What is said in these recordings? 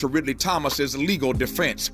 to Ridley Thomas's legal defense.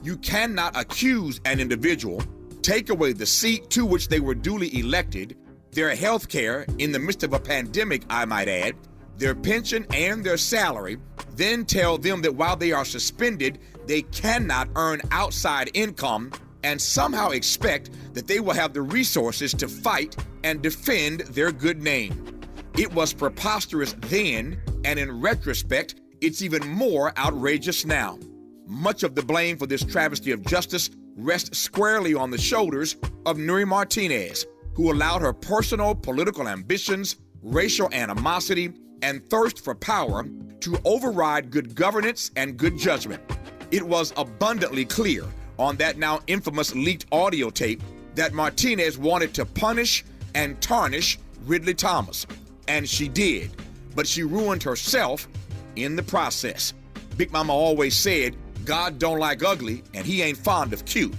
You cannot accuse an individual, take away the seat to which they were duly elected, their health care in the midst of a pandemic, I might add, their pension and their salary, then tell them that while they are suspended, they cannot earn outside income and somehow expect that they will have the resources to fight and defend their good name. It was preposterous then, and in retrospect, it's even more outrageous now. Much of the blame for this travesty of justice rests squarely on the shoulders of Nuri Martinez, who allowed her personal political ambitions, racial animosity, and thirst for power to override good governance and good judgment. It was abundantly clear on that now infamous leaked audio tape that Martinez wanted to punish and tarnish Ridley Thomas. And she did, but she ruined herself in the process. Big Mama always said, God don't like ugly, and he ain't fond of cute.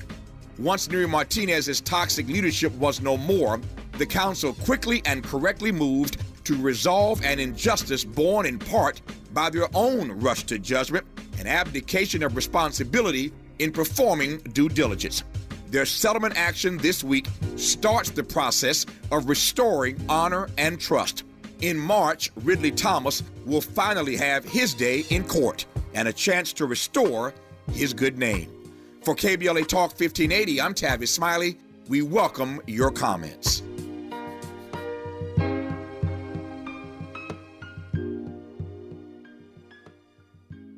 Once Nuri Martinez's toxic leadership was no more, the council quickly and correctly moved to resolve an injustice born in part by their own rush to judgment and abdication of responsibility in performing due diligence. Their settlement action this week starts the process of restoring honor and trust. In March, Ridley Thomas will finally have his day in court and a chance to restore his good name. For KBLA Talk 1580, I'm Tavis Smiley. We welcome your comments.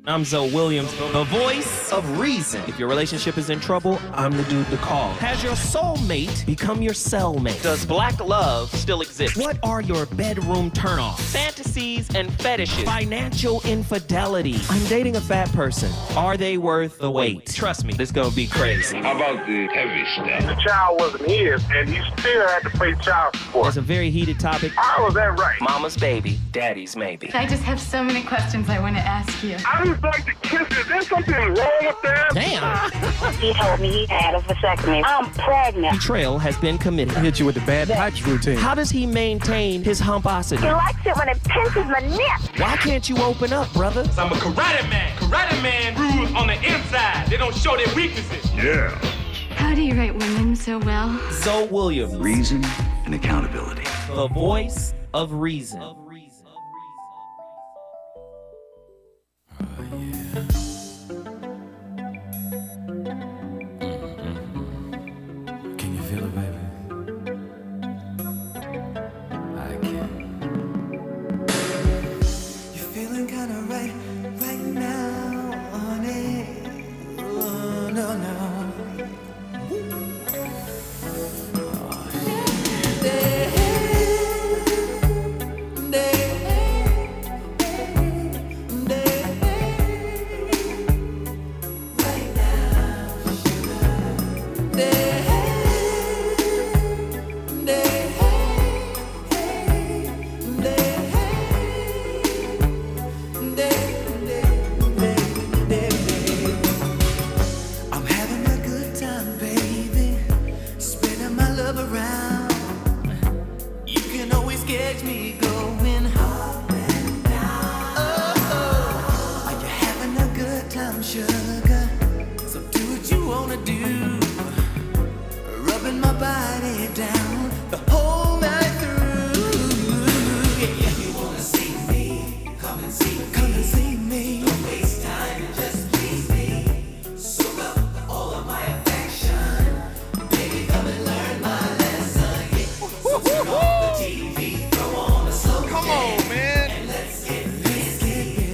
I'm Zoe Williams, the voice of reason. If your relationship is in trouble, I'm the dude to call. Has your soulmate become your cellmate? Does black love still exist? What are your bedroom turnoffs? Fantasies and fetishes. Financial infidelity. I'm dating a fat person. Are they worth the wait? Trust me, this gonna be crazy. How about the heavy stuff? The child wasn't his, and he still had to pay child support. It's a very heated topic. How was that right? Mama's baby, daddy's maybe. I just have so many questions I want to ask you. I just like to kiss. Is there something wrong with that? Damn. He told me he had a vasectomy. I'm pregnant. Betrayal has been committed. Hit you with the bad pipes routine. How does he maintain his humposity? He likes it when it pinches my neck. Why can't you open up, brother? I'm a karate man. Karate man rules on the inside. They don't show their weaknesses. Yeah. How do you write women so well? Zoe Williams, Reason and accountability. the voice of reason. Can you feel it, baby? I can. You're feeling kinda right now, honey. Oh, no.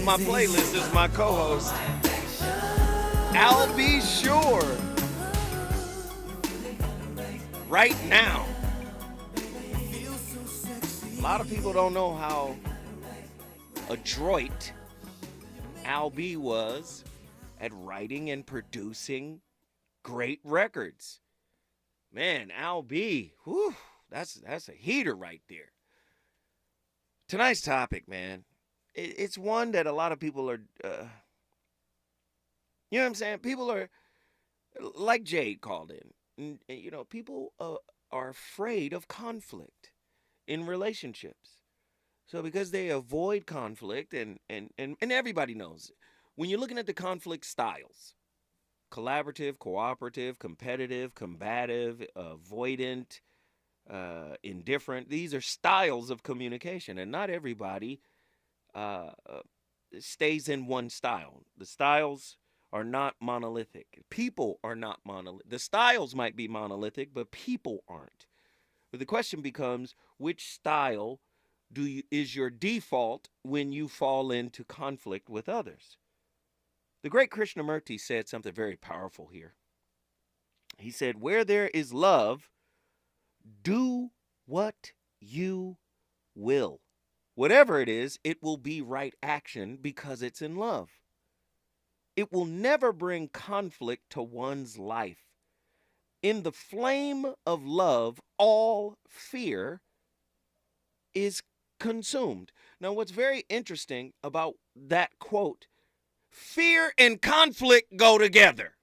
My playlist is my co-host. I'll be sure. Right now. A lot of people don't know how adroit Al B was at writing and producing great records. Man, Al B, whew, that's a heater right there. Tonight's topic, man. It's one that a lot of people are, you know what I'm saying? People are, like Jade called in, you know, people are afraid of conflict in relationships. So because they avoid conflict, and everybody knows, when you're looking at the conflict styles, collaborative, cooperative, competitive, combative, avoidant, indifferent, these are styles of communication, and not everybody stays in one style. The styles are not monolithic. People are not monolithic. The styles might be monolithic, but people aren't. But the question becomes, which style is your default when you fall into conflict with others? The great Krishnamurti said something very powerful here. He said, where there is love, do what you will. Whatever it is, it will be right action because it's in love. It will never bring conflict to one's life. In the flame of love, all fear is consumed. Now, what's very interesting about that quote, fear and conflict go together.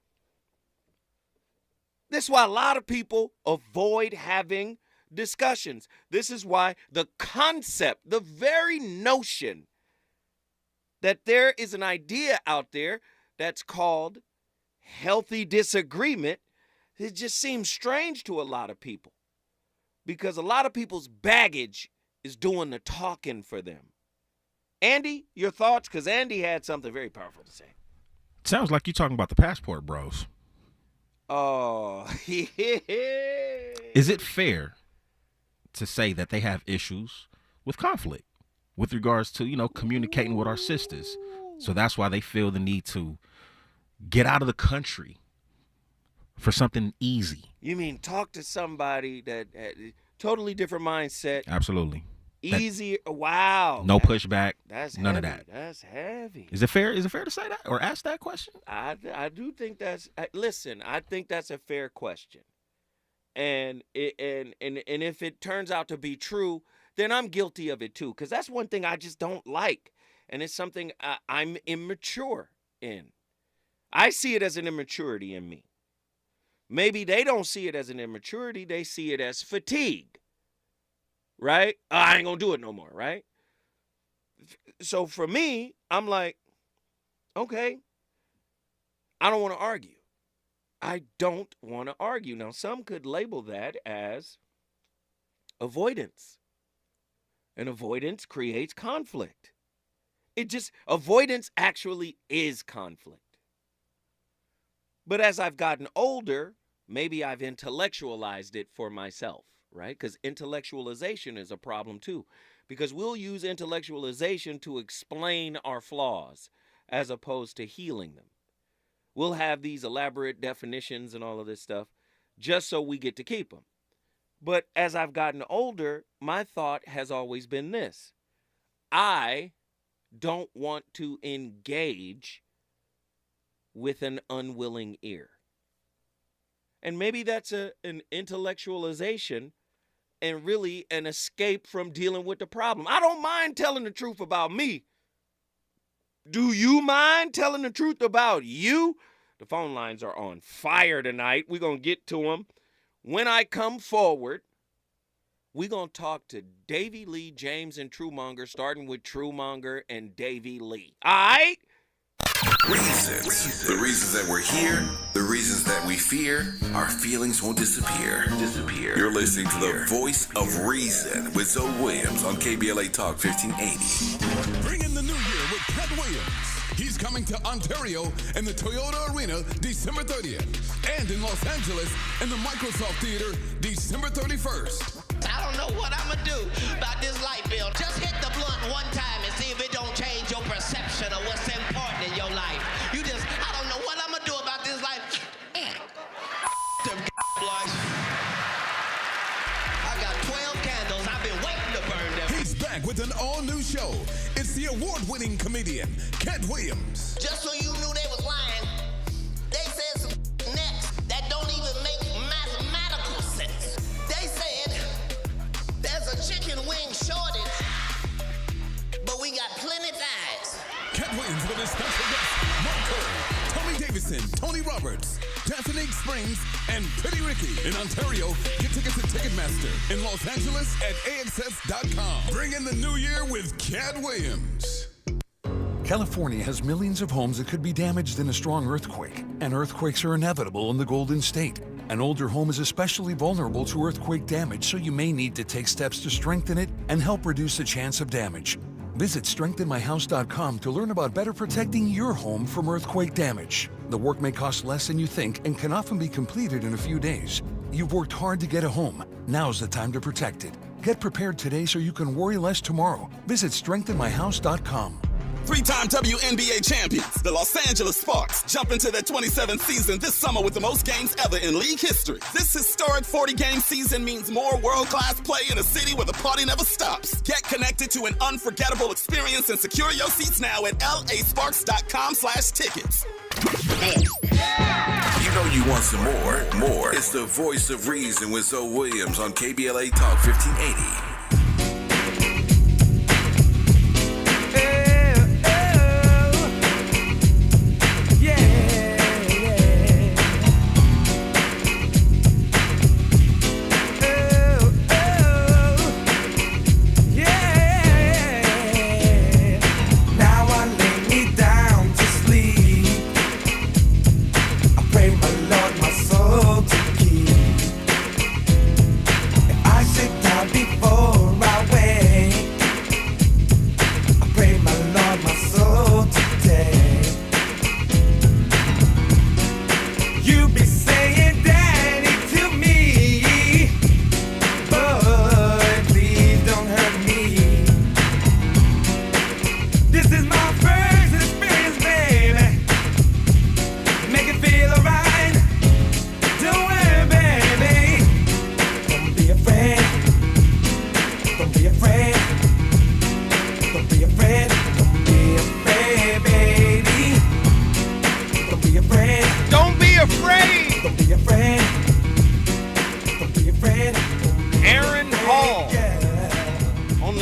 This is why a lot of people avoid having discussions. This is why the concept, the very notion that there is an idea out there that's called healthy disagreement, it just seems strange to a lot of people because a lot of people's baggage is doing the talking for them. Andy, your thoughts? Because Andy had something very powerful to say. Sounds like you're talking about the Passport Bros. Oh, yeah. Is it fair to say that they have issues with conflict with regards to, communicating with our sisters? So that's why they feel the need to get out of the country for something easy. You mean talk to somebody that totally different mindset? Absolutely. Easy. Wow. No pushback. That's none heavy. of that. That's heavy. Is it fair? Is it fair to say that or ask that question? I do think that's. Listen, I think that's a fair question, and if it turns out to be true, then I'm guilty of it too. Because that's one thing I just don't like, and it's something I'm immature in. I see it as an immaturity in me. Maybe they don't see it as an immaturity. They see it as fatigue. Right? I ain't gonna do it no more, right? So for me, I'm like, okay, I don't want to argue. I don't want to argue. Now, some could label that as avoidance. And avoidance creates conflict. Avoidance actually is conflict. But as I've gotten older, maybe I've intellectualized it for myself. Right? Because intellectualization is a problem too. Because we'll use intellectualization to explain our flaws as opposed to healing them. We'll have these elaborate definitions and all of this stuff just so we get to keep them. But as I've gotten older, my thought has always been this. I don't want to engage with an unwilling ear. And maybe that's an intellectualization and really an escape from dealing with the problem. I don't mind telling the truth about me. Do you mind telling the truth about you? The phone lines are on fire tonight. We're going to get to them. When I come forward, we're going to talk to Davy Lee, James, and Truemonger, starting with Truemonger and Davy Lee. All right? Reasons. The reasons that we're here, the reasons that we fear, our feelings won't disappear. You're listening to the voice of reason with Zoe Williams on KBLA Talk 1580. Bring in the new year with Cat Williams. He's coming to Ontario in the Toyota Arena December 30th. And in Los Angeles in the Microsoft Theater December 31st. I don't know what I'm going to do about this light bill. Just hit the blunt one time and see if it don't change your perception of what's important in your life. I don't know what I'm going to do about this life. Them lights. I got 12 candles. I've been waiting to burn them. He's back with an all-new show. It's the award-winning comedian, Cat Williams. Just so you knew they was lying, they said some next that don't even make mathematical sense. They said there's a chicken wing shortage, but we got plenty thighs. Cat Williams with his special guests, Mark Curry, Tommy Davidson, Tony Roberts, Daphne Springs, and Pretty Ricky. In Ontario, get tickets at Ticketmaster. In Los Angeles at AXS.com. Bring in the new year with Cat Williams. California has millions of homes that could be damaged in a strong earthquake, and earthquakes are inevitable in the Golden State. An older home is especially vulnerable to earthquake damage, so you may need to take steps to strengthen it and help reduce the chance of damage. Visit strengthenmyhouse.com to learn about better protecting your home from earthquake damage. The work may cost less than you think and can often be completed in a few days. You've worked hard to get a home. Now's the time to protect it. Get prepared today so you can worry less tomorrow. Visit strengthenmyhouse.com. Three-time WNBA champions, the Los Angeles Sparks, jump into their 27th season this summer with the most games ever in league history. This historic 40-game season means more world-class play in a city where the party never stops. Get connected to an unforgettable experience and secure your seats now at lasparks.com/tickets. You know you want some more. It's the Voice of Reason with Zoe Williams on KBLA Talk 1580.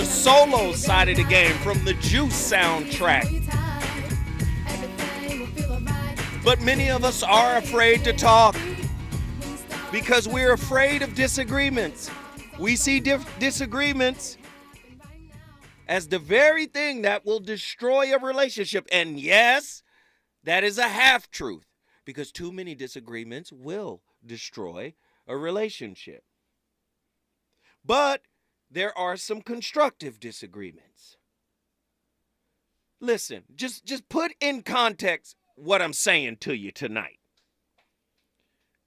Solo side of the game from the Juice soundtrack. But many of us are afraid to talk because we're afraid of disagreements. We see disagreements as the very thing that will destroy a relationship. And yes, that is a half-truth because too many disagreements will destroy a relationship. But there are some constructive disagreements. Listen, just put in context what I'm saying to you tonight.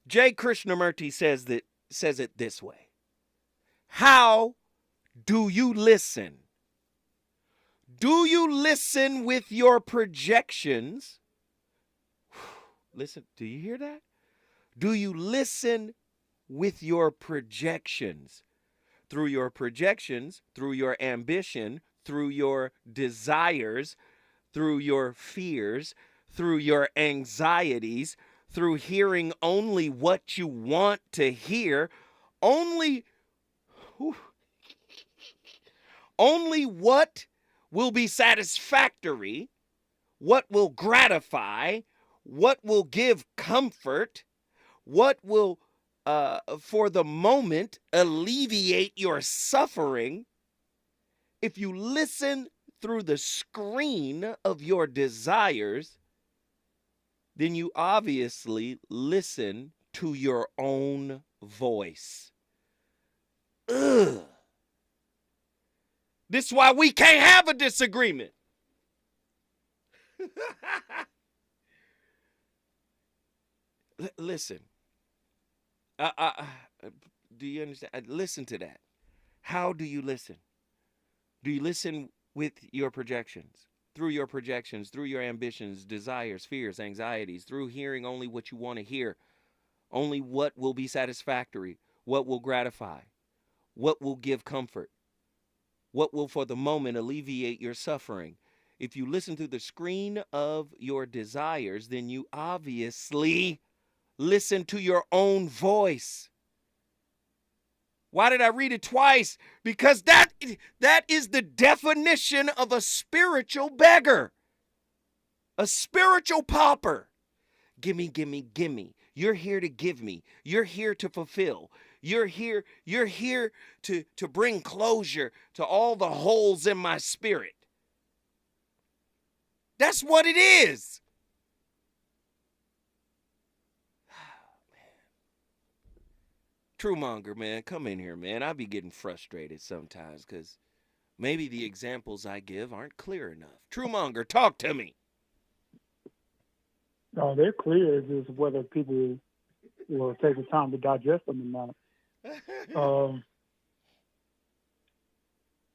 J. Krishnamurti says it this way. How do you listen? Do you listen with your projections? Listen, do you hear that? Do you listen with your projections? Through your projections, through your ambition, through your desires, through your fears, through your anxieties, through hearing only what you want to hear, only what will be satisfactory, what will gratify, what will give comfort, what will for the moment, alleviate your suffering. If you listen through the screen of your desires, then you obviously listen to your own voice. Ugh. This is why we can't have a disagreement. Listen. Do you understand? Listen to that. How do you listen? Do you listen with your projections? Through your projections, through your ambitions, desires, fears, anxieties, through hearing only what you want to hear, only what will be satisfactory, what will gratify, what will give comfort, what will for the moment alleviate your suffering. If you listen through the screen of your desires, then you obviously listen to your own voice. Why did I read it twice? Because that is the definition of a spiritual beggar. A spiritual pauper. Gimme, gimme, gimme. You're here to give me. You're here to fulfill. You're here to bring closure to all the holes in my spirit. That's what it is. Truemonger, man, come in here, man. I be getting frustrated sometimes because maybe the examples I give aren't clear enough. Truemonger, talk to me. No, they're clear. It's just whether people will take the time to digest them or not.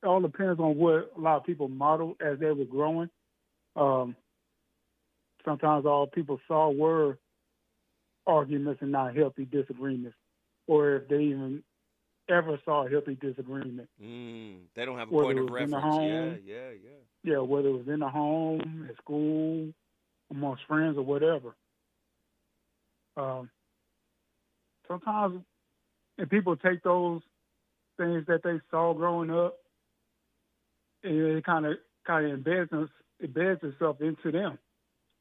It all depends on what a lot of people modeled as they were growing. Sometimes all people saw were arguments and not healthy disagreements, or if they even ever saw a healthy disagreement. They don't have a Whether point it of was in the reference. home, Yeah, whether it was in the home, at school, amongst friends, or whatever. Sometimes, and people take those things that they saw growing up, and it kind of embeds itself into them,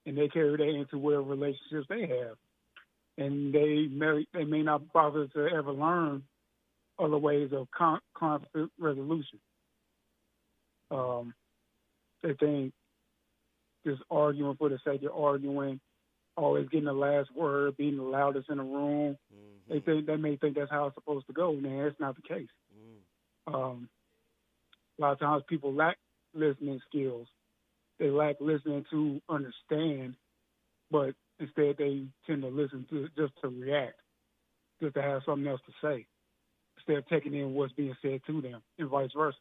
and they carry that into whatever relationships they have, and they may not bother to ever learn other ways of conflict resolution. They think just arguing for the sake of arguing, always getting the last word, being the loudest in the room. They may think that's how it's supposed to go. Man, that's not the case. A lot of times people lack listening skills. They lack listening to understand, but instead they tend to listen to just to react, just to have something else to say, instead of taking in what's being said to them, and vice versa.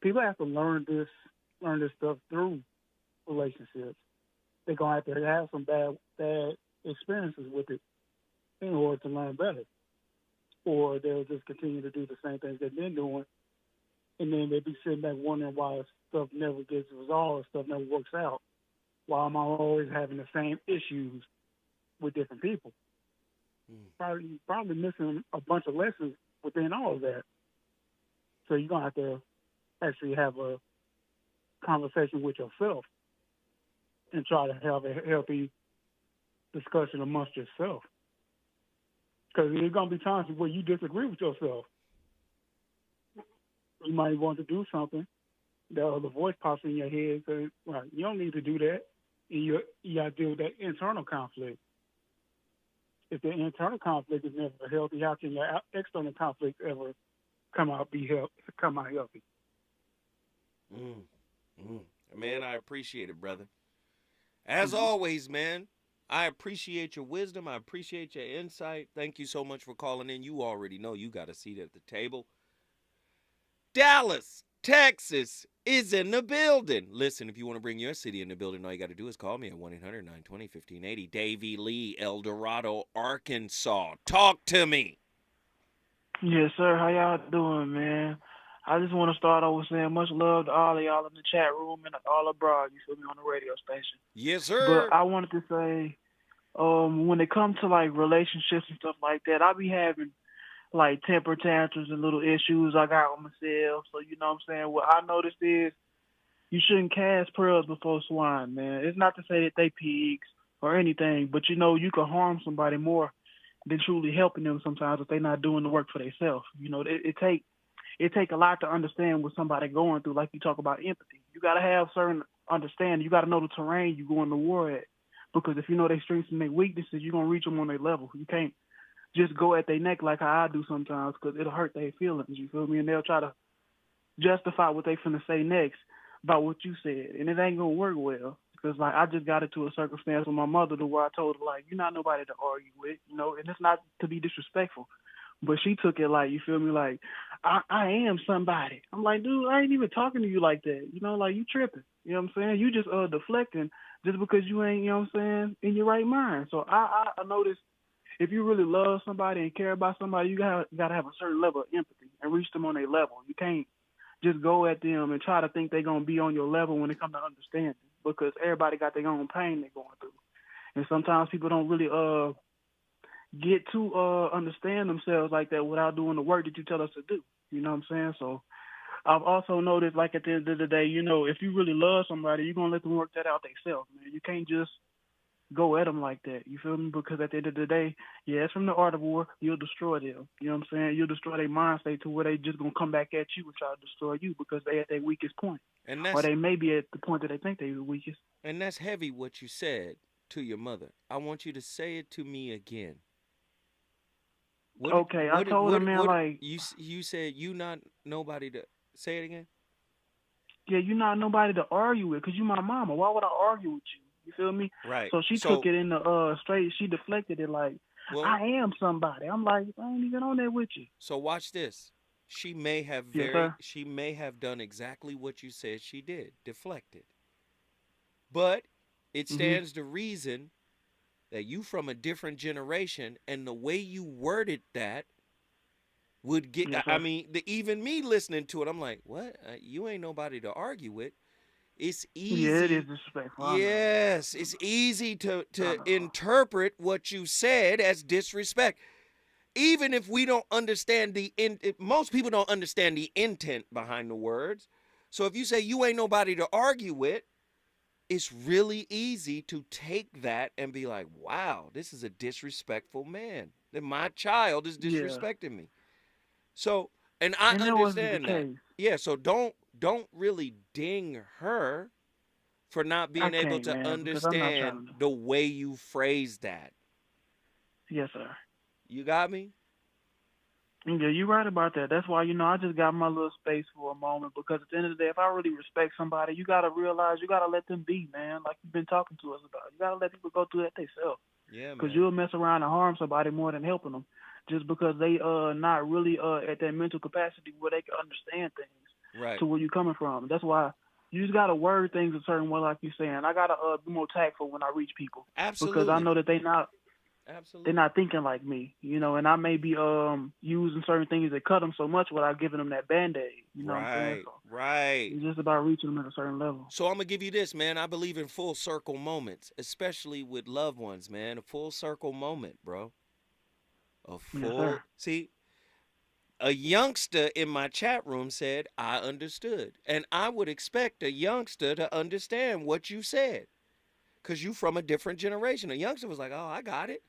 People have to learn this stuff through relationships. They're gonna have to have some bad experiences with it in order to learn better, or they'll just continue to do the same things they've been doing, and then they'll be sitting back wondering why stuff never gets resolved, stuff never works out. Why am I always having the same issues with different people? Probably missing a bunch of lessons within all of that. So you're gonna have to actually have a conversation with yourself and try to have a healthy discussion amongst yourself. Because there's going to be times where you disagree with yourself. You might want to do something, the other voice pops in your head and says, well, you don't need to do that. And you got to deal with that internal conflict. If the internal conflict is never healthy, how can your external conflict ever come out healthy? Man, I appreciate it, brother. As always, man, I appreciate your wisdom. I appreciate your insight. Thank you so much for calling in. You already know you got a seat at the table. Dallas, Texas is in the building. Listen, if you want to bring your city in the building, all you got to do is call me at 1-800-920-1580. Davey Lee, El Dorado, Arkansas. Talk to me. Yes, sir. How y'all doing, man? I just want to start off with saying much love to all of y'all in the chat room and all abroad, you feel me, on the radio station. Yes, sir. But I wanted to say, when it comes to, like, relationships and stuff like that, I be having, like, temper tantrums and little issues I got with myself. So, you know what I'm saying? What I noticed is you shouldn't cast pearls before swine, man. It's not to say that they pigs or anything, but, you know, you can harm somebody more than truly helping them sometimes if they're not doing the work for themselves. You know, it take a lot to understand what somebody going through. Like you talk about empathy, you got to have certain understanding. You got to know the terrain you going to war at, because if you know their strengths and their weaknesses, you're gonna reach them on their level. You can't just go at their neck like how I do sometimes, because it'll hurt their feelings. You feel me? And they'll try to justify what they finna say next about what you said, and it ain't gonna work well. Because, like, I just got into a circumstance with my mother to where I told her, like, you're not nobody to argue with, you know, and it's not to be disrespectful. But she took it like, you feel me, like, I am somebody. I'm like, dude, I ain't even talking to you like that. You know, like, you tripping. You know what I'm saying? You just deflecting just because you ain't, you know what I'm saying, in your right mind. So I noticed if you really love somebody and care about somebody, you gotta have a certain level of empathy and reach them on their level. You can't just go at them and try to think they're going to be on your level when it comes to understanding, because everybody got their own pain they're going through. And sometimes people don't really get to understand themselves like that without doing the work that you tell us to do. You know what I'm saying? So I've also noticed, like, at the end of the day, you know, if you really love somebody, you're going to let them work that out themselves, man. You can't just go at them like that. You feel me? Because at the end of the day, yeah, it's from the art of war. You'll destroy them. You know what I'm saying? You'll destroy their mind state to where they just gonna come back at you and try to destroy you because they at their weakest point, or they may be at the point that they think they're the weakest. And that's heavy what you said to your mother. I want you to say it to me again. I told her, man, like you said you not nobody to say it again. Yeah, you're not nobody to argue with because you my mama. Why would I argue with you? You feel me? Right. So she took it in the straight. She deflected it like, I am somebody. I'm like, I ain't even on there with you. So watch this. She may have she may have done exactly what you said she did, deflected. But it stands to reason that you from a different generation, and the way you worded that would get. I mean, even me listening to it, I'm like, what? You ain't nobody to argue with. It's easy. Yeah, it is disrespectful. Yes, it's easy to interpret what you said as disrespect. Even if we don't understand most people don't understand the intent behind the words. So if you say you ain't nobody to argue with, it's really easy to take that and be like, wow, this is a disrespectful man. That my child is disrespecting me. So, and I understand that. Yeah, so don't really ding her for not being able to understand the way you phrased that. Yes, sir. You got me? Yeah, you're right about that. That's why, I just got my little space for a moment because at the end of the day, if I really respect somebody, you got to realize you got to let them be, man, like you've been talking to us about. You got to let people go through that themselves. Yeah, man. Because you'll mess around and harm somebody more than helping them just because they not really at that mental capacity where they can understand things to where you're coming from. That's why you just got to word things a certain way, like you're saying. I got to be more tactful when I reach people. Absolutely. Because I know that Absolutely. they're not thinking like me, and I may be using certain things that cut them so much without giving them that Band-Aid. You know what I'm saying? So right. It's just about reaching them at a certain level. So I'm going to give you this, man. I believe in full circle moments, especially with loved ones, man. A full circle moment, bro. See, a youngster in my chat room said, I understood. And I would expect a youngster to understand what you said because you from a different generation. A youngster was like, oh, I got it.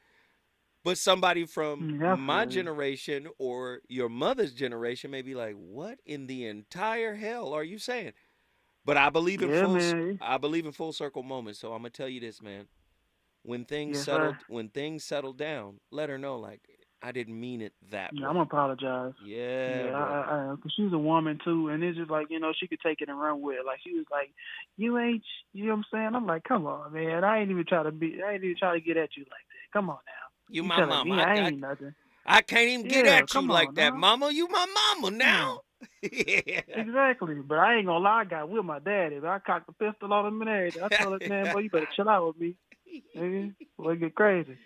But somebody from my generation or your mother's generation may be like, what in the entire hell are you saying? But I believe in full circle moments. So I'm going to tell you this, man. When things settle down, let her know, like, I didn't mean it that way. I'm going to apologize. Yeah, because she's a woman, too, and it's just like, she could take it and run with it. Like, she was like, you ain't, you know what I'm saying? I'm like, come on, man. I ain't even try to get at you like that. Come on now. You my mama. I ain't nothing. I can't even get at you like that, mama. You my mama now. Exactly. But I ain't going to lie, I got with my daddy. But I cocked the pistol on him and everything. I told him, man, boy, you better chill out with me. Nigga, boy, get crazy.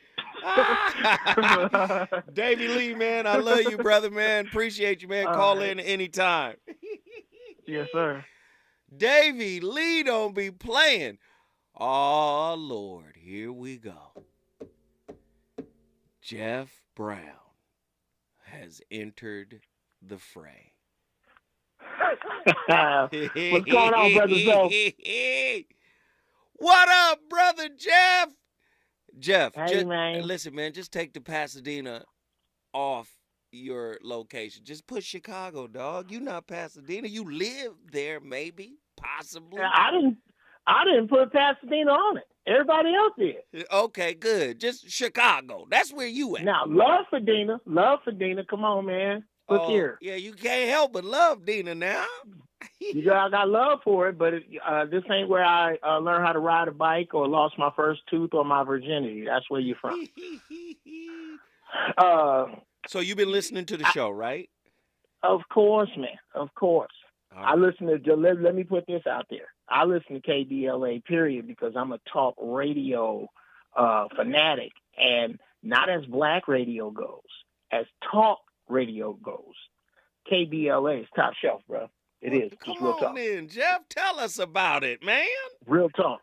Davey Lee, man, I love you, brother, man. Appreciate you, man. Call in anytime. Yes, sir. Davey Lee don't be playing. Oh, Lord, here we go. Jeff Brown has entered the fray. What's going on, brother Joe? What up, brother Jeff? Jeff, hey, man. Listen, man, just take the Pasadena off your location. Just put Chicago, dog. You not Pasadena. You live there, maybe, possibly. I didn't put Pasadena on it. Everybody else did. Okay, good. Just Chicago. That's where you at. Now, love for Dina. Come on, man. Look here. Yeah, you can't help but love Dina now. I got love for it, but this ain't where I learned how to ride a bike or lost my first tooth or my virginity. That's where you're from. So you've been listening to the show, right? Of course, man. Of course. Right. I listen to, let me put this out there. I listen to KBLA, period, because I'm a talk radio fanatic. And not as black radio goes, as talk radio goes. KBLA is top shelf, bro. It is. Come on in, Jeff. Tell us about it, man. Real talk.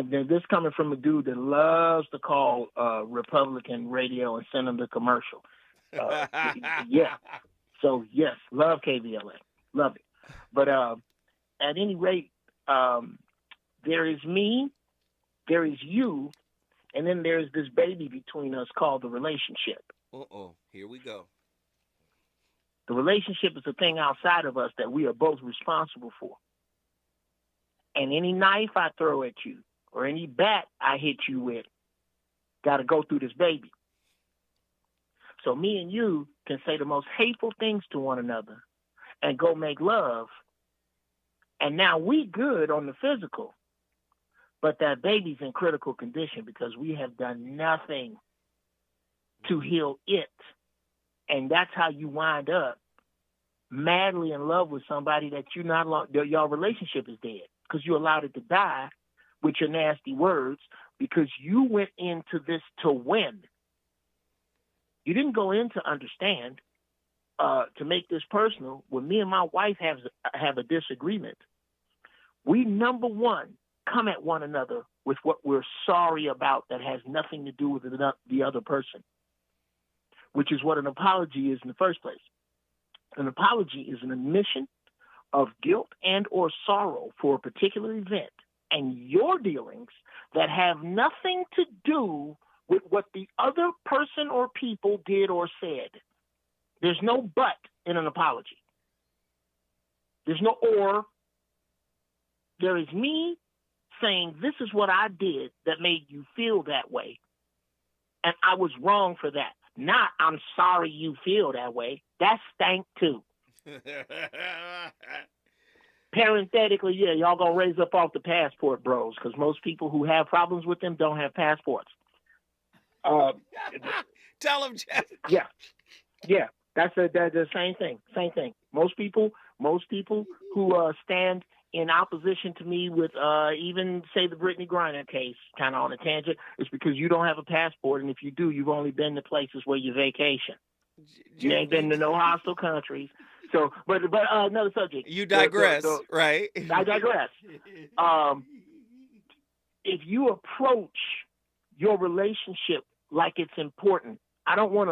This coming from a dude that loves to call Republican radio and send them the commercial. Yeah. So, yes, love KBLA. Love it. But at any rate, there is me, there is you, And then there's this baby between us called the relationship. Uh-oh, here we go. The relationship is a thing outside of us that we are both responsible for. And any knife I throw at you or any bat I hit you with got to go through this baby. So me and you can say the most hateful things to one another and go make love. And now we good on the physical, but that baby's in critical condition because we have done nothing to heal it. And that's how you wind up madly in love with somebody that you're not, your relationship is dead because you allowed it to die with your nasty words because you went into this to win. You didn't go in to understand. To make this personal, when me and my wife have a disagreement, we, number one, come at one another with what we're sorry about that has nothing to do with the other person, which is what an apology is in the first place. An apology is an admission of guilt and or sorrow for a particular event and your dealings that have nothing to do with what the other person or people did or said. There's no but in an apology. There's no or. There is me saying this is what I did that made you feel that way. And I was wrong for that. Not I'm sorry you feel that way. That stank too. Parenthetically, yeah, y'all gonna raise up off the passport bros because most people who have problems with them don't have passports. Tell them, Jeff. Yeah. That's the same thing. Same thing. Most people who stand in opposition to me with even say the Brittany Griner case, kind of on a tangent, is because you don't have a passport, and if you do, you've only been to places where you vacation. You ain't been to no hostile countries. So, but another subject. You digress, right? I digress. If you approach your relationship like it's important, I don't want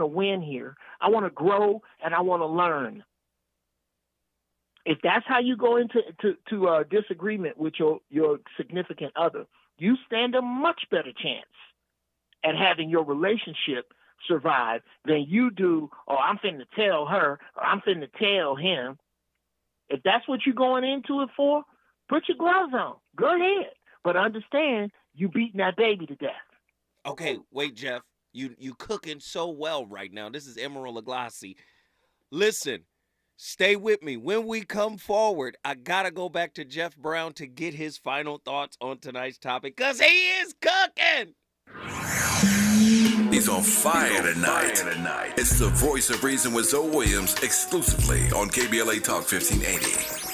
to win here. I want to grow and I want to learn. If that's how you go into disagreement with your significant other, you stand a much better chance at having your relationship survive than you do, oh, I'm finna tell her, or I'm finna tell him. If that's what you're going into it for, put your gloves on. Go ahead. But understand, you beating that baby to death. Okay, wait, Jeff. You cooking so well right now. This is Emerald Lagasse. Listen, stay with me. When we come forward, I got to go back to Jeff Brown to get his final thoughts on tonight's topic because he is cooking. He's on fire tonight. It's the Voice of Reason with Zoe Williams exclusively on KBLA Talk 1580.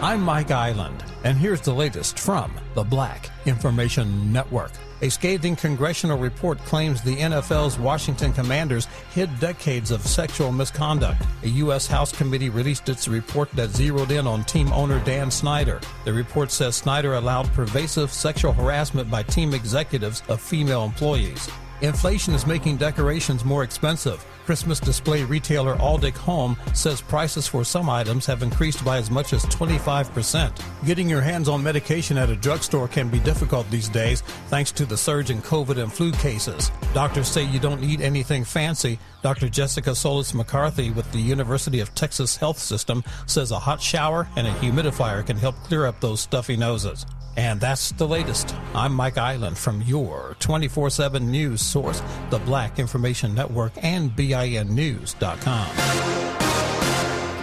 I'm Mike Island, and here's the latest from the Black Information Network. A scathing congressional report claims the NFL's Washington Commanders hid decades of sexual misconduct. A U.S. House committee released its report that zeroed in on team owner Dan Snyder. The report says Snyder allowed pervasive sexual harassment by team executives of female employees. Inflation is making decorations more expensive. Christmas display retailer Aldic Home says prices for some items have increased by as much as 25%. Getting your hands on medication at a drugstore can be difficult these days thanks to the surge in COVID and flu cases. Doctors say you don't need anything fancy. Dr. Jessica Solis McCarthy with the University of Texas Health System says a hot shower and a humidifier can help clear up those stuffy noses. And that's the latest. I'm Mike Island from your 24/7 news source, the Black Information Network and BINnews.com.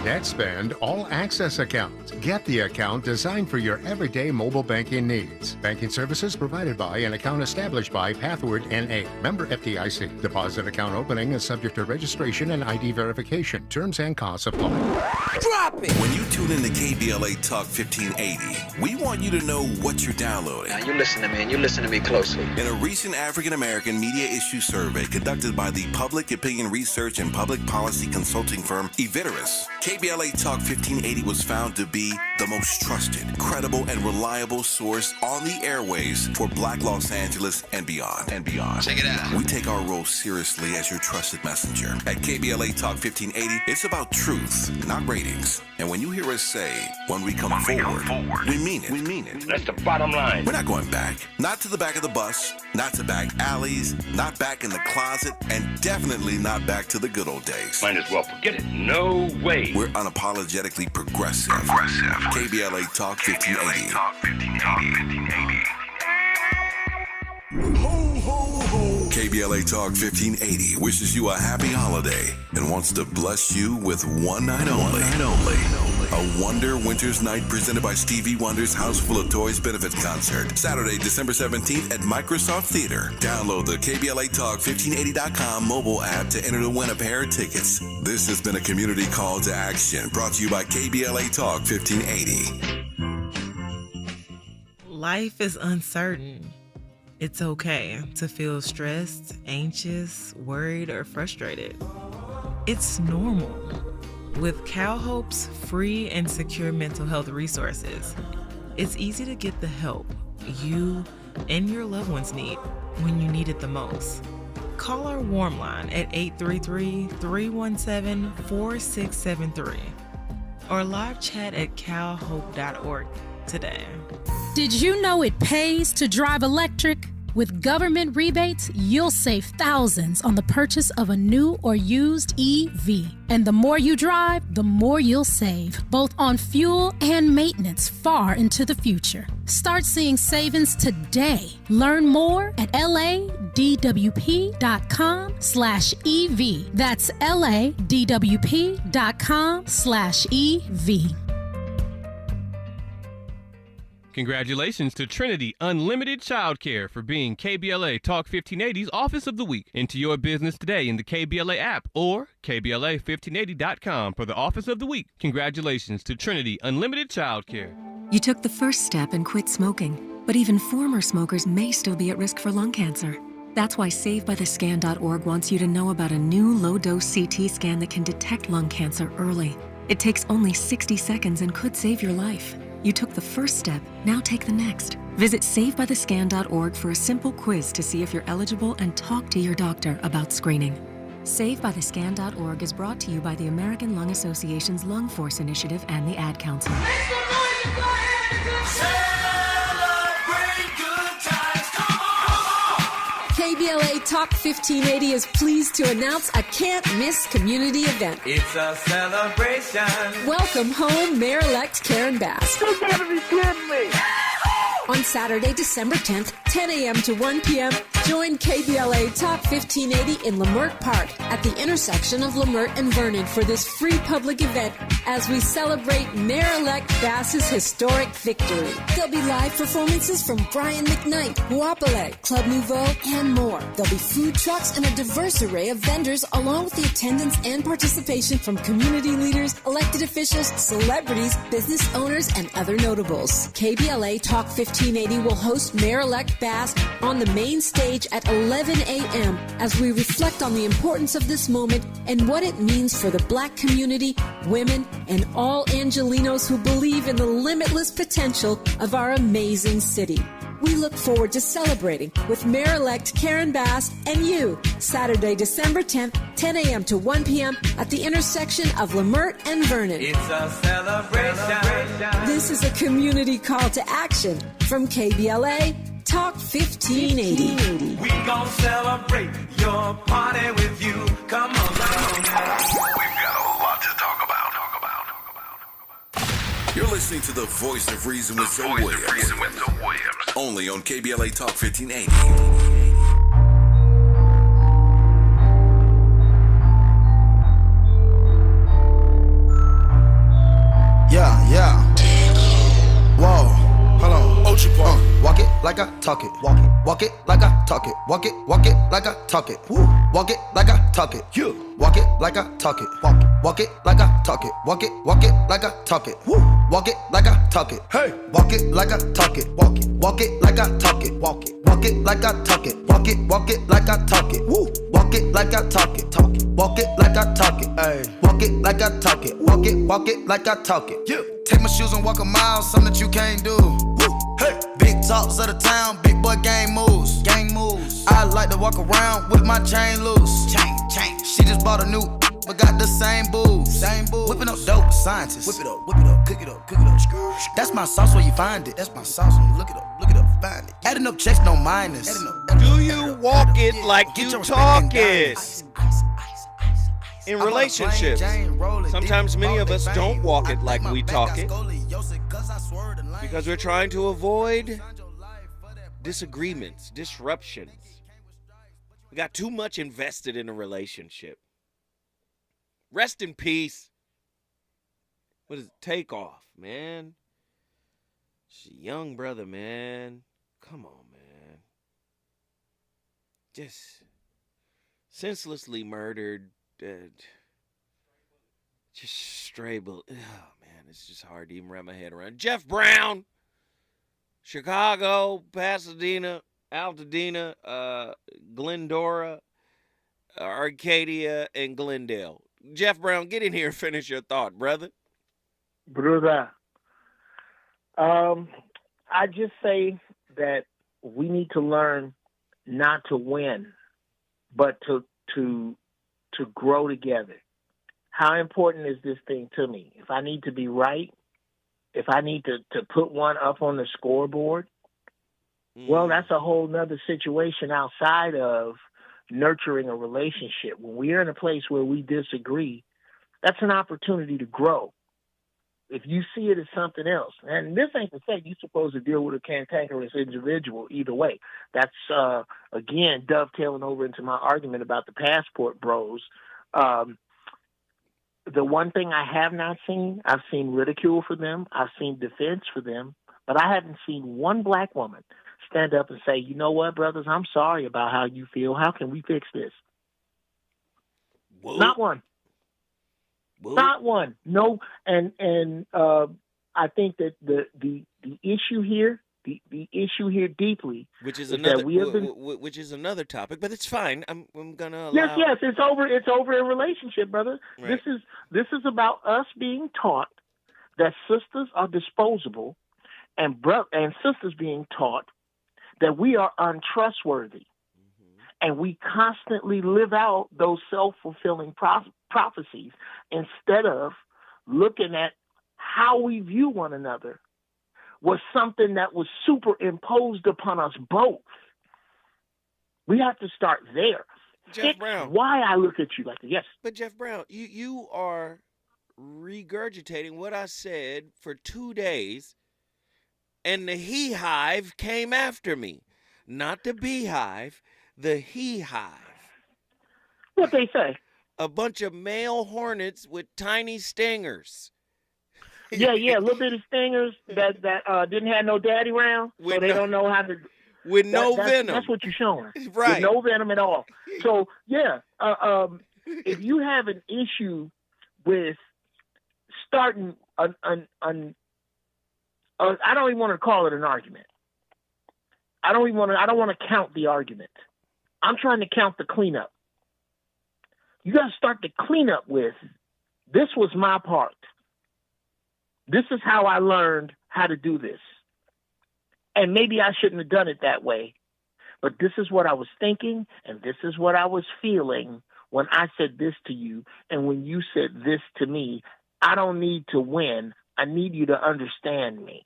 NetSpend All-Access Account. Get the account designed for your everyday mobile banking needs. Banking services provided by and account established by Pathward N.A. Member FDIC. Deposit account opening is subject to registration and ID verification. Terms and costs apply. Drop it! When you tune in to KBLA Talk 1580, we want you to know what you're downloading. Now you listen to me and you listen to me closely. In a recent African-American media issue survey conducted by the Public Opinion Research and Public Policy Consulting firm Eviteris, KBLA Talk 1580 was found to be the most trusted, credible, and reliable source on the airways for Black Los Angeles and beyond. Check it out. We take our role seriously as your trusted messenger. At KBLA Talk 1580, it's about truth, not ratings. And when you hear us say, when we come forward, we mean it. We mean it. That's the bottom line. We're not going back. Not to the back of the bus, not to back alleys, not back in the closet, and definitely not back to the good old days. Might as well forget it. No way. We're unapologetically progressive. KBLA Talk 1580. KBLA Talk 1580 wishes you a happy holiday and wants to bless you with one night only. A Wonder Winter's Night presented by Stevie Wonder's House Full of Toys benefit concert. Saturday, December 17th at Microsoft Theater. Download the KBLA Talk 1580.com mobile app to enter to win a pair of tickets. This has been a community call to action brought to you by KBLA Talk 1580. Life is uncertain. It's okay to feel stressed, anxious, worried, or frustrated. It's normal. With CalHope's free and secure mental health resources, it's easy to get the help you and your loved ones need when you need it the most. Call our warm line at 833-317-4673 or live chat at calhope.org today. Did you know it pays to drive electric? With government rebates, you'll save thousands on the purchase of a new or used EV. And the more you drive, the more you'll save, both on fuel and maintenance far into the future. Start seeing savings today. Learn more at ladwp.com/EV. That's ladwp.com/EV. Congratulations to Trinity Unlimited Childcare for being KBLA Talk 1580's Office of the Week. Into your business today in the KBLA app or KBLA1580.com for the Office of the Week. Congratulations to Trinity Unlimited Childcare. You took the first step and quit smoking, but even former smokers may still be at risk for lung cancer. That's why SaveByTheScan.org wants you to know about a new low-dose CT scan that can detect lung cancer early. It takes only 60 seconds and could save your life. You took the first step, now take the next. Visit SaveByTheScan.org for a simple quiz to see if you're eligible and talk to your doctor about screening. SaveByTheScan.org is brought to you by the American Lung Association's Lung Force Initiative and the Ad Council. KBLA Talk 1580 is pleased to announce a can't-miss community event. It's a celebration. Welcome home, Mayor-elect Karen Bass. You gotta be kidding me. On Saturday, December 10th, 10 a.m. to 1 p.m., join KBLA Talk 1580 in Leimert Park at the intersection of Leimert and Vernon for this free public event as we celebrate Mayor-elect Bass's historic victory. There'll be live performances from Brian McKnight, Wapale, Club Nouveau, and more. There'll be food trucks and a diverse array of vendors, along with the attendance and participation from community leaders, elected officials, celebrities, business owners, and other notables. KBLA Talk 1580 will host Mayor-elect Bass on the main stage at 11 a.m. as we reflect on the importance of this moment and what it means for the Black community, women, and all Angelinos who believe in the limitless potential of our amazing city. We look forward to celebrating with Mayor-elect Karen Bass and you, Saturday, December 10th, 10 a.m. to 1 p.m. at the intersection of Leimert and Vernon. It's a celebration. This is a community call to action from KBLA Talk 1580. We gon' celebrate your party with you. Come on, come on now. We've got a lot to talk about. You're listening to the Voice of Reason with Zoe Williams. Only on KBLA Talk 1580. Yeah. Whoa, hold on. Walk it like I talk it. Walk it like I talk it. Walk it like I talk it. Walk it like I talk it. Walk it like I talk it. Walk it like I talk it. Walk it like I talk it. Walk it like I talk it. Hey, walk it like I talk it. Walk it like I talk it. Walk it like I talk it. Walk it like I talk it. Walk it like I talk it. Walk it like I talk it. Ay. Walk it like I talk it. Walk it like I talk it. Yeah. Take my shoes and walk a mile, something that you can't do. Woo. Hey. Big talks of the town, big boy gang moves. Gang moves. I like to walk around with my chain loose. Chain. She just bought a new, but got the same booze. Whipping up dope, scientists. Whip it up, cook it up. That's my sauce where you find it. That's my sauce when you look it up, find it. Adding up checks, no minus. Do you walk it like you talk it? In relationships, sometimes many of us don't walk it like we talk it because we're trying to avoid disagreements, disruptions. We got too much invested in a relationship. Rest in peace. What is it? Takeoff, man. Young brother, man. Come on, man. Just senselessly murdered. Just stray. Oh, man. It's just hard to even wrap my head around. Jeff Brown. Chicago, Pasadena, Altadena, Glendora, Arcadia, and Glendale. Jeff Brown, get in here and finish your thought, brother. Brother, I just say that we need to learn not to win, but to grow together. How important is this thing to me? If I need to be right, if I need to put one up on the scoreboard, well, that's a whole nother situation outside of nurturing a relationship. When we're in a place where we disagree, that's an opportunity to grow. If you see it as something else, and this ain't to say you're supposed to deal with a cantankerous individual either way. That's, again, dovetailing over into my argument about the passport bros. The one thing I have not seen, I've seen ridicule for them. I've seen defense for them, but I haven't seen one black woman stand up and say, you know what, brothers, I'm sorry about how you feel. How can we fix this? Whoa. Not one. Whoa. Not one. No. And I think that the issue here, the issue here deeply, which is another, which is another topic, but it's fine. I'm gonna allow... Yes, it's over in relationship, brother. Right. This is about us being taught that sisters are disposable, and sisters being taught that we are untrustworthy, and we constantly live out those self-fulfilling prophecies instead of looking at how we view one another was something that was superimposed upon us both. We have to start there. Jeff Brown. Why I look at you like that. Yes. But Jeff Brown, you are regurgitating what I said for 2 days, and the he hive came after me. Not the beehive, the he hive. What they say? A bunch of male hornets with tiny stingers. Yeah, little bitty stingers that didn't have no daddy around, so they don't know how to. With no venom. That's what you're showing. Right. With no venom at all. So yeah, if you have an issue with starting I don't even want to call it an argument. I don't want to count the argument. I'm trying to count the cleanup. You got to start the cleanup with, this was my part. This is how I learned how to do this. And maybe I shouldn't have done it that way, but this is what I was thinking, and this is what I was feeling when I said this to you, and when you said this to me. I don't need to win. I need you to understand me.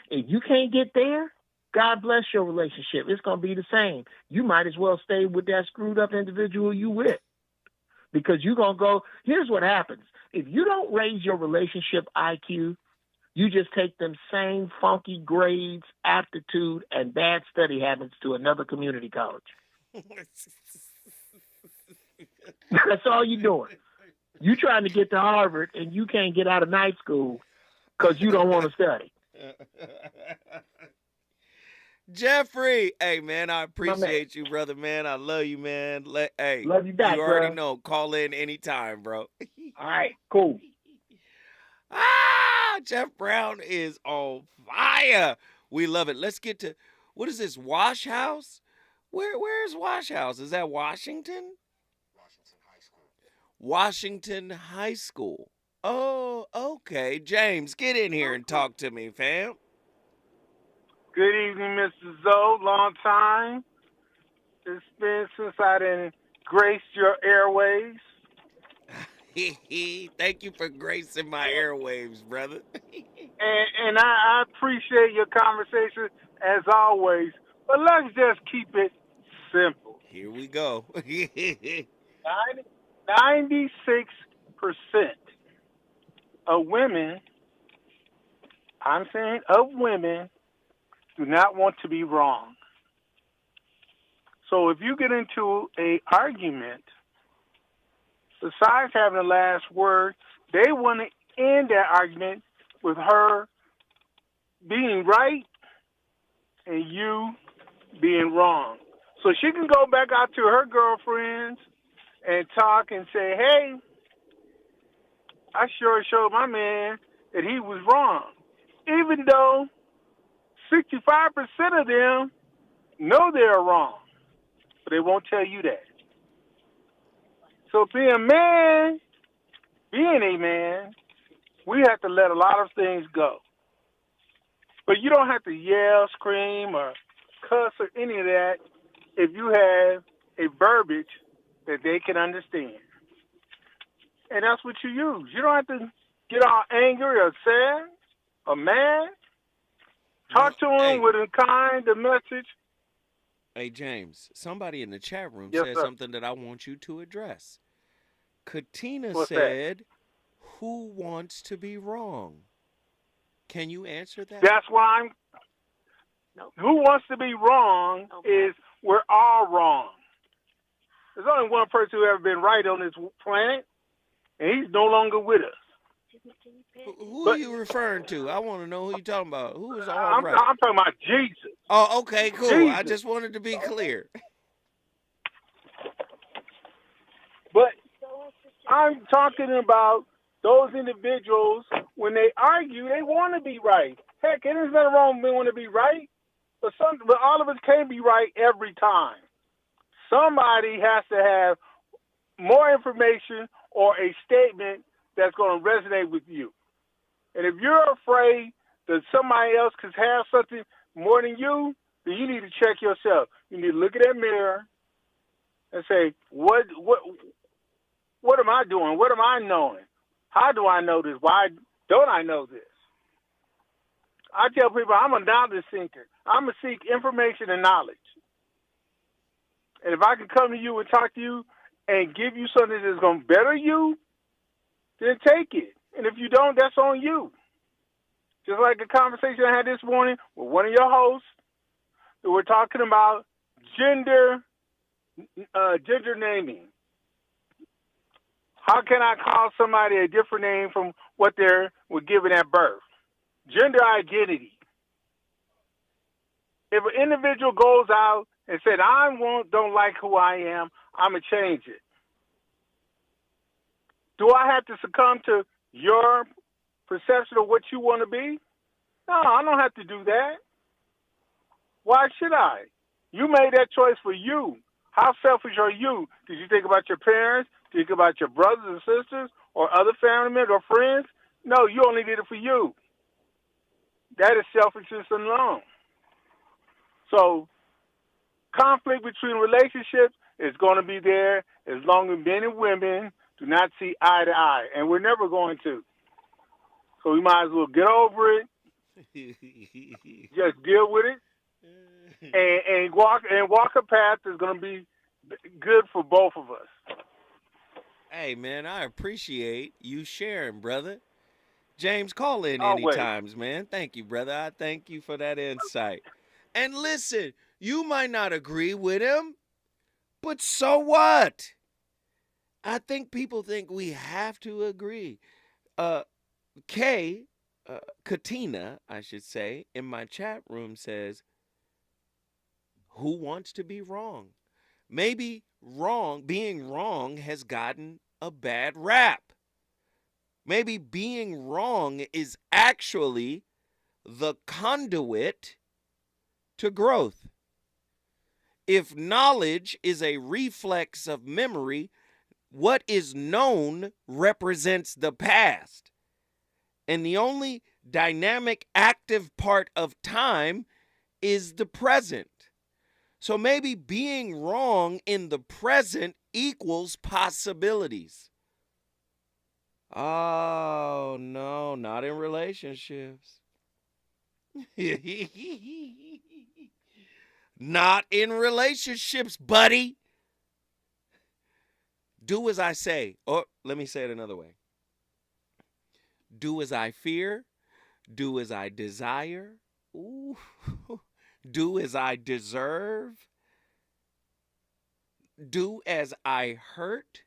If you can't get there, God bless your relationship. It's going to be the same. You might as well stay with that screwed up individual you with, because you're going to go, here's what happens. If you don't raise your relationship IQ, you just take them same funky grades, aptitude, and bad study habits to another community college. That's all you're doing. You trying to get to Harvard, and you can't get out of night school because you don't want to study. Jeffrey, hey, man, I appreciate you, brother, man. I love you, man. Hey, love you back, you already bro. know. Call in anytime, bro. All right, cool. Jeff Brown is on fire. We love it. Let's get to, what is this, Wash House? Where's Wash House? Is that Washington? Washington High School. Oh, okay. James, get in here and talk to me, fam. Good evening, Mr. Zoe. Long time. It's been since I didn't grace your airways. Thank you for gracing my airwaves, brother. and I appreciate your conversation as always. But let's just keep it simple. Here we go. 96% of women, I'm saying of women, do not want to be wrong. So if you get into an argument, besides having the last word, they want to end that argument with her being right and you being wrong. So she can go back out to her girlfriends and talk and say, hey, I sure showed my man that he was wrong. Even though 65% of them know they're wrong, but they won't tell you that. So being a man, we have to let a lot of things go. But you don't have to yell, scream, or cuss or any of that if you have a verbiage that they can understand. And that's what you use. You don't have to get all angry or sad or mad. Talk to them with a kind of message. Hey, James, somebody in the chat room Yes, said sir. something that I want you to address. Katina What's said, who wants to be wrong? Can you answer that? That's why who wants to be wrong is we're all wrong. There's only one person who ever been right on this planet, and he's no longer with us. Who are you referring to? I want to know who you're talking about. Who is all I'm right? talking about Jesus. Oh, okay, cool. Jesus. I just wanted to be clear. But I'm talking about those individuals, when they argue, they want to be right. Heck, there's nothing wrong with wanting to be right, but all of us can't be right every time. Somebody has to have more information or a statement that's going to resonate with you. And if you're afraid that somebody else could have something more than you, then you need to check yourself. You need to look in that mirror and say, what am I doing? What am I knowing? How do I know this? Why don't I know this? I tell people I'm a knowledge seeker. I'm going to seek information and knowledge. And if I can come to you and talk to you and give you something that's going to better you, then take it. And if you don't, that's on you. Just like the conversation I had this morning with one of your hosts, that we're talking about gender naming. How can I call somebody a different name from what they were given at birth? Gender identity. If an individual goes out and said, don't like who I am, I'm going to change it. Do I have to succumb to your perception of what you want to be? No, I don't have to do that. Why should I? You made that choice for you. How selfish are you? Did you think about your parents? Did you think about your brothers and sisters or other family members or friends? No, you only did it for you. That is selfishness alone. So conflict between relationships is going to be there as long as men and women do not see eye to eye, and we're never going to. So we might as well get over it, just deal with it, and walk a path that's going to be good for both of us. Hey, man, I appreciate you sharing, brother. James, call in Always. anytime, man. Thank you, brother. I thank you for that insight. And listen, you might not agree with him, but so what? I think people think we have to agree. Katina, I should say, in my chat room says, who wants to be wrong? Maybe being wrong has gotten a bad rap. Maybe being wrong is actually the conduit to growth. If knowledge is a reflex of memory, what is known represents the past. And the only dynamic, active part of time is the present. So maybe being wrong in the present equals possibilities. Oh, no, not in relationships. Not in relationships, buddy. Do as I say. Or let me say it another way. Do as I fear. Do as I desire. Ooh. Do as I deserve. Do as I hurt.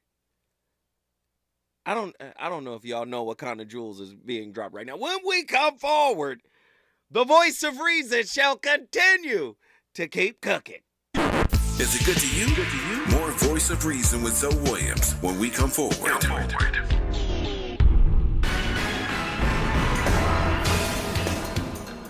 I don't know if y'all know what kind of jewels is being dropped right now. When we come forward, the voice of reason shall continue to keep cooking. Is it good to you? Good to you? More Voice of Reason with Zoe Williams when we come forward.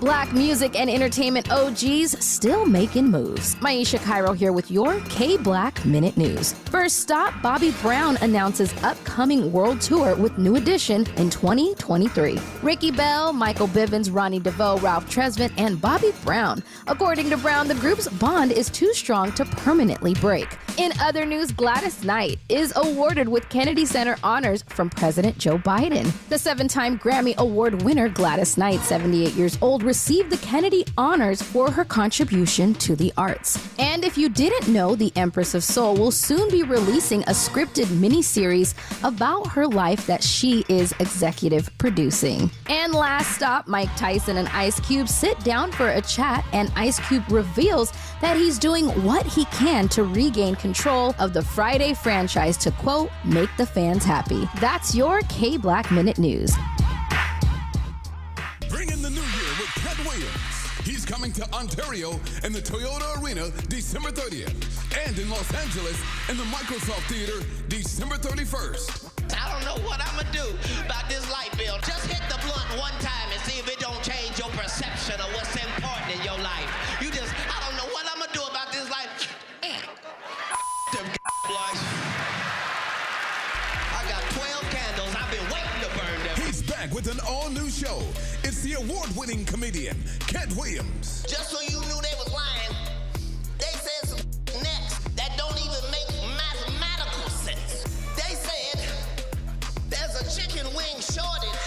Black music and entertainment OGs still making moves. Maisha Cairo here with your K-Black Minute News. First stop, Bobby Brown announces upcoming world tour with New Edition in 2023. Ricky Bell, Michael Bivins, Ronnie DeVoe, Ralph Tresvant, and Bobby Brown. According to Brown, the group's bond is too strong to permanently break. In other news, Gladys Knight is awarded with Kennedy Center honors from President Joe Biden. The 7-time Grammy Award winner Gladys Knight, 78 years old, received the Kennedy honors for her contribution to the arts. And if you didn't know, the Empress of Soul will soon be releasing a scripted miniseries about her life that she is executive producing. And last stop, Mike Tyson and Ice Cube sit down for a chat, and Ice Cube reveals that he's doing what he can to regain control of the Friday franchise to, quote, make the fans happy. That's your K-Black Minute News. Bring in the new year with Cat Williams. He's coming to Ontario in the Toyota Arena December 30th. And in Los Angeles in the Microsoft Theater December 31st. I don't know what I'm going to do about this light bill. Just hit the blunt one time and see if it don't change your perception of what's important in your life. I don't know what I'm going to do about this life. Them lights. I got 12 candles. I've been waiting to burn them. He's back with an all-new show. It's the award-winning comedian, Cat Williams. Just so you knew they was lying, they said some next that don't even make mathematical sense. They said there's a chicken wing shortage,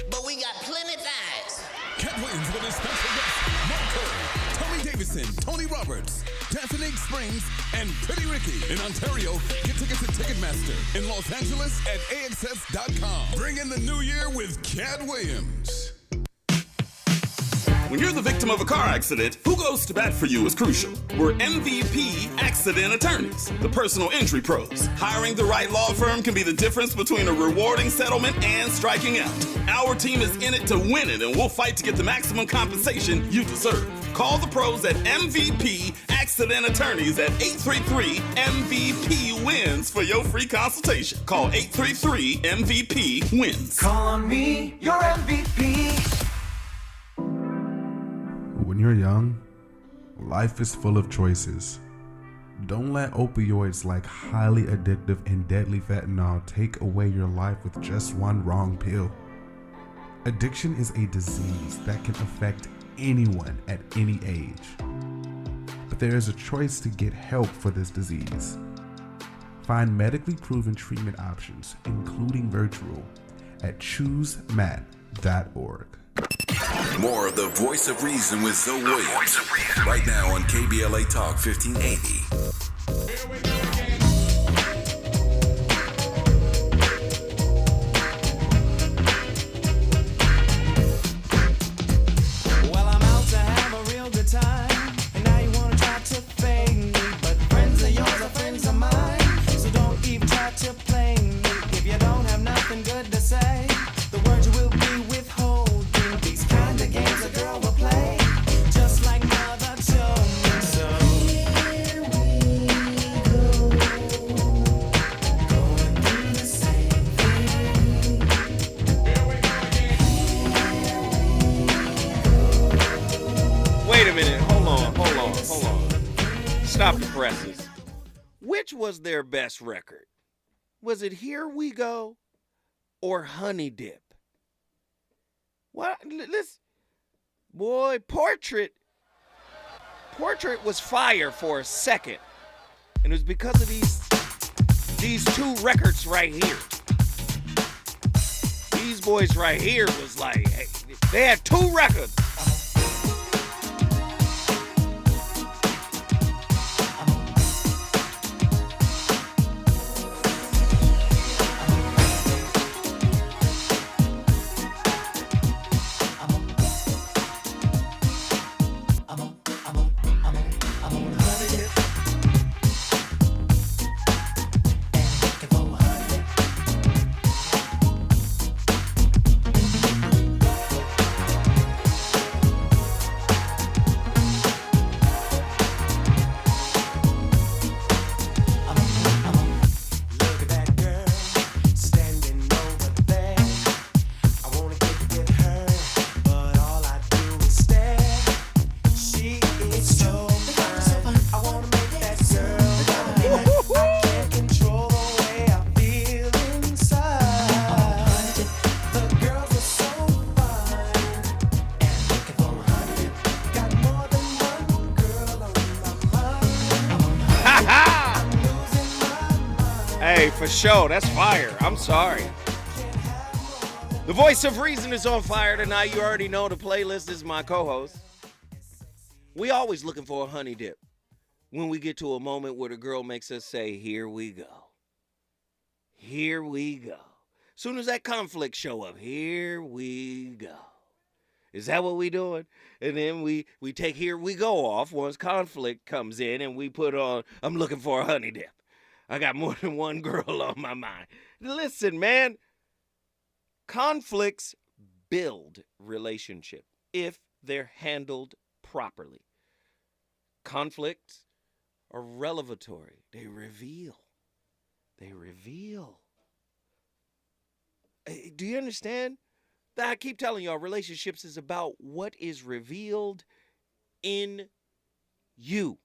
but we got plenty thighs. Cat Williams with his special guests, Mark Curry, Tommy Davidson, Tony Roberts, Daphne Springs, and Pretty Ricky. In Ontario, get tickets at Ticketmaster. In Los Angeles at AXS.com. Bring in the new year with Cat Williams. When you're the victim of a car accident, who goes to bat for you is crucial. We're MVP Accident Attorneys, the personal injury pros. Hiring the right law firm can be the difference between a rewarding settlement and striking out. Our team is in it to win it, and we'll fight to get the maximum compensation you deserve. Call the pros at MVP Accident Attorneys at 833-MVP-WINS for your free consultation. Call 833-MVP-WINS. Call on me, your MVP. When you're young, life is full of choices. Don't let opioids like highly addictive and deadly fentanyl take away your life with just one wrong pill. Addiction is a disease that can affect anyone at any age. But there is a choice to get help for this disease. Find medically proven treatment options, including virtual, at choosemat.org. More of the Voice of Reason with Zoe Williams. Right now on KBLA Talk 1580. Well, I'm out to have a real good time, and now you wanna try to fade me, but friends of yours are friends of mine, so don't even try to play me. If you don't have nothing good to say, the words you will be withholding. These kind of games a girl will play, just like mother told me. So here we go, going through the same thing. Here we go again. Wait a minute. Hold on. Stop the presses. Which was their best record? Was it Here We Go or Honey Dip? What? Boy, Portrait was fire for a second. And it was because of these two records right here. These boys right here was like, hey, they had two records. Hey, for sure, that's fire. I'm sorry. The voice of reason is on fire tonight. You already know the playlist is my co-host. We always looking for a honey dip when we get to a moment where the girl makes us say, here we go. Here we go. Soon as that conflict show up, here we go. Is that what we doing? And then we take here we go off once conflict comes in and we put on, I'm looking for a honey dip. I got more than one girl on my mind. Listen, man, conflicts build relationship if they're handled properly. Conflicts are revelatory. They reveal. They reveal. Do you understand? I keep telling y'all, relationships is about what is revealed in you.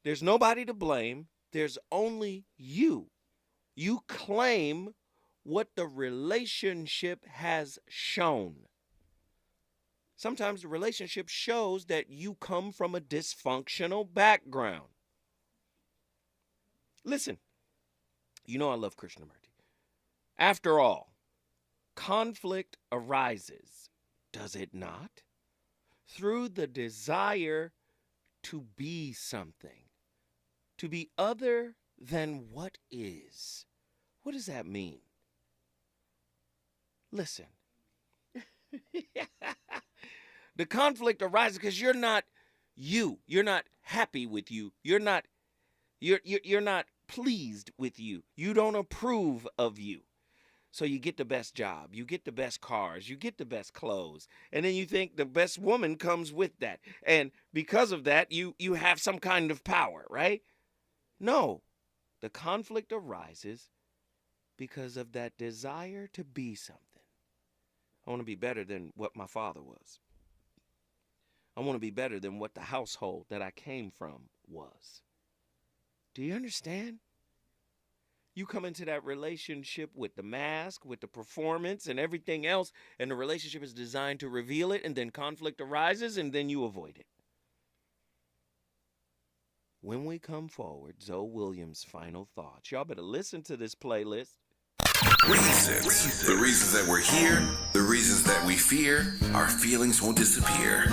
There's nobody to blame. There's only you. You claim what the relationship has shown. Sometimes the relationship shows that you come from a dysfunctional background. Listen, you know I love Krishnamurti. After all, conflict arises, does it not? Through the desire to be something. To be other than what is. What does that mean? Listen. The conflict arises because you're not you. You're not happy with you. You're not pleased with you. You don't approve of you. So you get the best job, you get the best cars, you get the best clothes, and then you think the best woman comes with that. And because of that, you have some kind of power, right? No, the conflict arises because of that desire to be something. I want to be better than what my father was. I want to be better than what the household that I came from was. Do you understand? You come into that relationship with the mask, with the performance and everything else, and the relationship is designed to reveal it, and then conflict arises, and then you avoid it. When we come forward, Zoe Williams' final thoughts. Y'all better listen to this playlist. Reasons. The reasons that we're here, the reasons that we fear, our feelings won't disappear.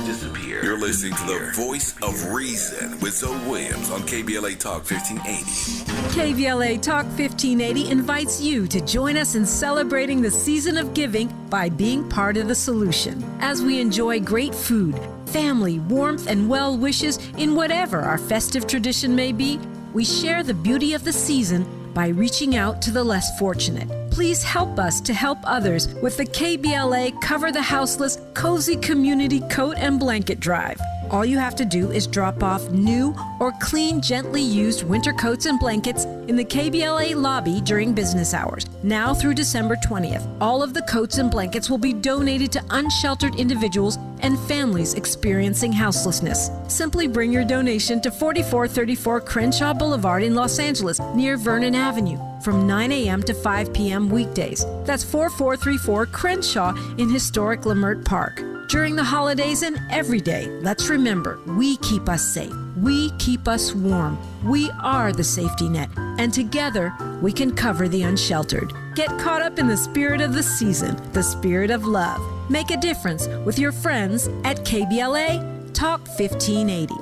You're listening to the voice of reason with Zoe Williams on KBLA Talk 1580. KBLA Talk 1580 invites you to join us in celebrating the season of giving by being part of the solution. As we enjoy great food, family, warmth, and well wishes in whatever our festive tradition may be, we share the beauty of the season by reaching out to the less fortunate. Please help us to help others with the KBLA Cover the Houseless Cozy Community Coat and Blanket Drive. All you have to do is drop off new or clean, gently used winter coats and blankets in the KBLA lobby during business hours. Now through December 20th, all of the coats and blankets will be donated to unsheltered individuals and families experiencing houselessness. Simply bring your donation to 4434 Crenshaw Boulevard in Los Angeles, near Vernon Avenue, from 9 a.m. to 5 p.m. weekdays. That's 4434 Crenshaw in historic Leimert Park. During the holidays and every day, let's remember, we keep us safe. We keep us warm. We are the safety net. And together, we can cover the unsheltered. Get caught up in the spirit of the season, the spirit of love. Make a difference with your friends at KBLA Talk 1580.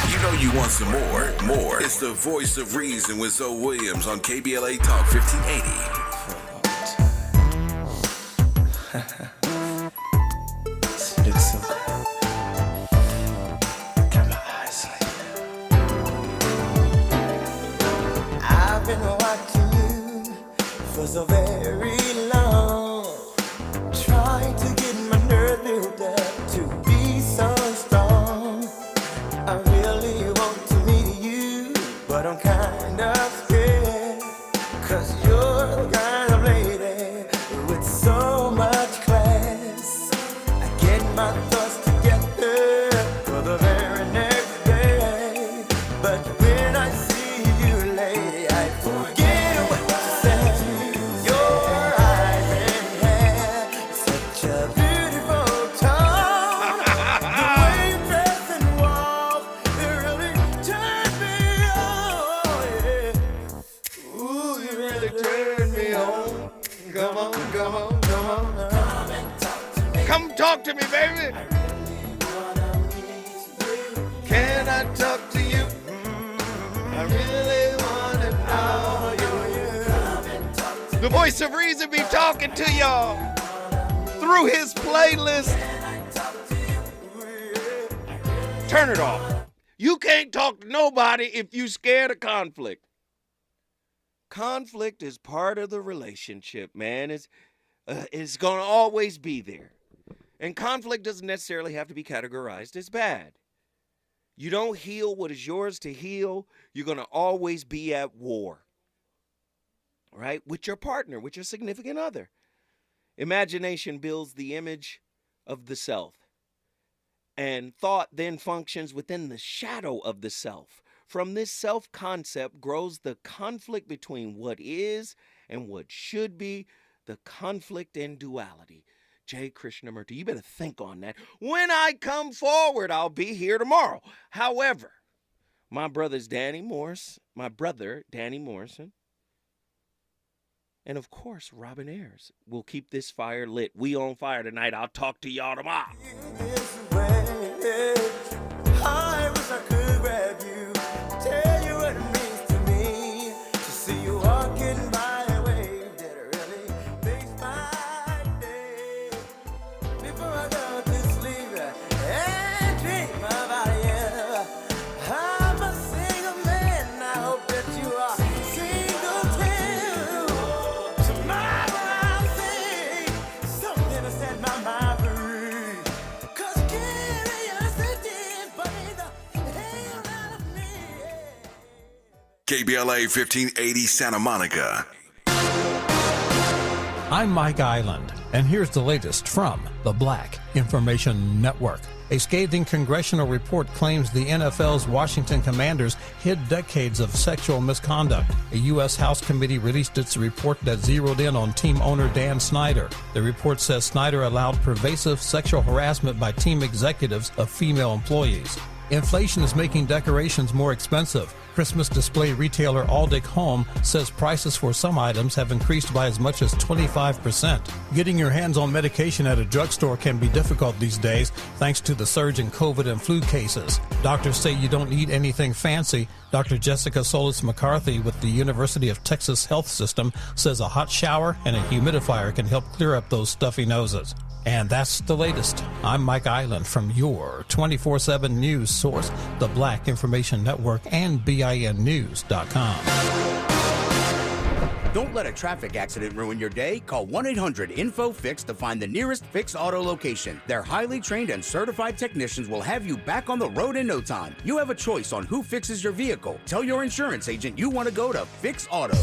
You know you want some more. It's the voice of reason with Zoe Williams on KBLA Talk 1580. Looks so good. Got my eyes like I've been watching you for so very long, trying to get my nerve built up to be so strong. I really want to meet you, but I'm kind of scared, 'cause you're the kind of lady with so much class. I get my thoughts together for the very next day, but when I see you, lady, I forget what to say. Your eyes and hair, such a beautiful tone. The way you dress and walk, it really turns me on. Yeah. Ooh, you really turn me on. Come on, come on, come on. Come talk to me, baby. Can I talk to you? I really want to know you. The voice of reason be talking to y'all through his playlist. Turn it off. You can't talk to nobody if you scared of conflict. Conflict is part of the relationship, man. It's going to always be there. And conflict doesn't necessarily have to be categorized as bad. You don't heal what is yours to heal. You're going to always be at war, right? With your partner, with your significant other. Imagination builds the image of the self. And thought then functions within the shadow of the self. From this self-concept grows the conflict between what is and what should be, the conflict and duality. J. Krishnamurti, you better think on that. When I come forward, I'll be here tomorrow. However, my brother Danny Morrison, and of course, Robin Ayers will keep this fire lit. We on fire tonight. I'll talk to y'all tomorrow. I wish I could grab you, tell you what it means to me, to see you walking by a wave that really makes my day. Before I go to sleep and dream about you, I'm a single man. I hope that you are single too. Tomorrow I'll sing something to set my mind free. 'Cause curiosity is burning the hell out of me. KBLA 1580 Santa Monica. I'm Mike Island, and here's the latest from the Black Information Network. A scathing congressional report claims the NFL's Washington Commanders hid decades of sexual misconduct. A U.S. House committee released its report that zeroed in on team owner Dan Snyder. The report says Snyder allowed pervasive sexual harassment by team executives of female employees. Inflation is making decorations more expensive. Christmas display retailer Aldic Home says prices for some items have increased by as much as 25%. Getting your hands on medication at a drugstore can be difficult these days thanks to the surge in COVID and flu cases. Doctors say you don't need anything fancy. Dr. Jessica Solis McCarthy with the University of Texas Health System says a hot shower and a humidifier can help clear up those stuffy noses. And that's the latest. I'm Mike Island from your 24/7 news source, the Black Information Network, and BINnews.com. Don't let a traffic accident ruin your day. Call 1-800-INFO-FIX to find the nearest Fix Auto location. Their highly trained and certified technicians will have you back on the road in no time. You have a choice on who fixes your vehicle. Tell your insurance agent you want to go to Fix Auto.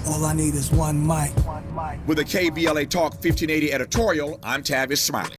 All I need is one mic. With a KBLA Talk 1580 editorial, I'm Tavis Smiley.